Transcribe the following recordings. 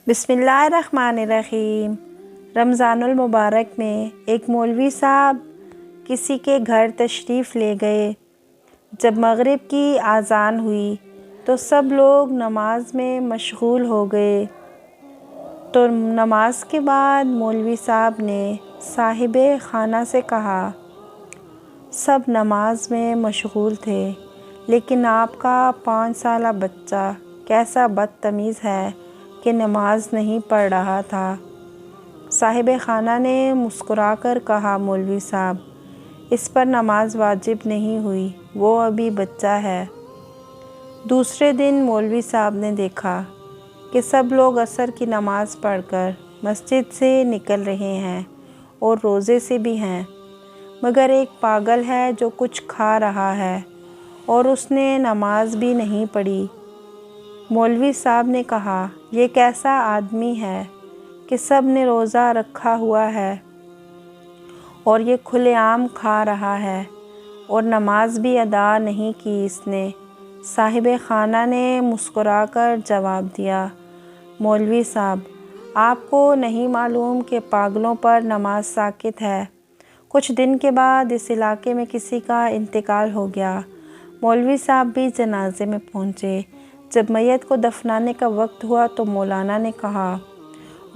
बिस्मिल्लाहिर्रहमानिर्रहीम। रमज़ानुल मुबारक में एक मौलवी साहब किसी के घर तशरीफ़ ले गए। जब मग़रिब की आज़ान हुई तो सब लोग नमाज में मशगूल हो गए। तो नमाज के बाद मौलवी साहब ने साहिबे खाना से कहा, सब नमाज में मशगूल थे, लेकिन आपका 5 साला बच्चा कैसा बदतमीज़ है कि नमाज नहीं पढ़ रहा था। साहिबे खाना ने मुस्कुराकर कहा, मौलवी साहब, इस पर नमाज वाजिब नहीं हुई, वो अभी बच्चा है। दूसरे दिन मौलवी साहब ने देखा कि सब लोग असर की नमाज़ पढ़कर मस्जिद से निकल रहे हैं और रोज़े से भी हैं, मगर एक पागल है जो कुछ खा रहा है और उसने नमाज भी नहीं पढ़ी। मौलवी साहब ने कहा, ये कैसा आदमी है कि सब ने रोज़ा रखा हुआ है और ये खुलेआम खा रहा है और नमाज भी अदा नहीं की इसने। साहिबे खाना ने मुस्कुराकर जवाब दिया, मौलवी साहब, आपको नहीं मालूम कि पागलों पर नमाज साकित है। कुछ दिन के बाद इस इलाके में किसी का इंतकाल हो गया। मौलवी साहब भी जनाजे में पहुँचे। जब मैयत को दफनाने का वक्त हुआ तो मौलाना ने कहा,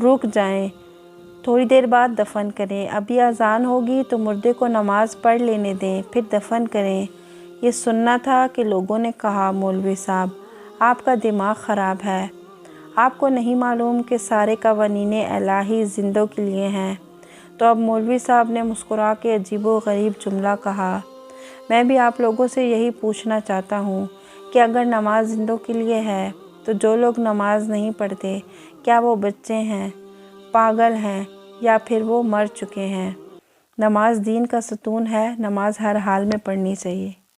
रुक जाएं, थोड़ी देर बाद दफन करें, अभी अजान होगी तो मुर्दे को नमाज पढ़ लेने दें, फिर दफन करें। ये सुनना था कि लोगों ने कहा, मौलवी साहब, आपका दिमाग ख़राब है, आपको नहीं मालूम कि सारे कवानीन इलाही जिंदों के लिए हैं। तो अब मौलवी साहब ने मुस्कुरा के अजीबो गरीब जुमला कहा, मैं भी आप लोगों से यही पूछना चाहता हूँ कि अगर नमाज जिंदों के लिए है तो जो लोग नमाज नहीं पढ़ते, क्या वो बच्चे हैं, पागल हैं, या फिर वो मर चुके हैं? नमाज दीन का सतून है, नमाज हर हाल में पढ़नी चाहिए।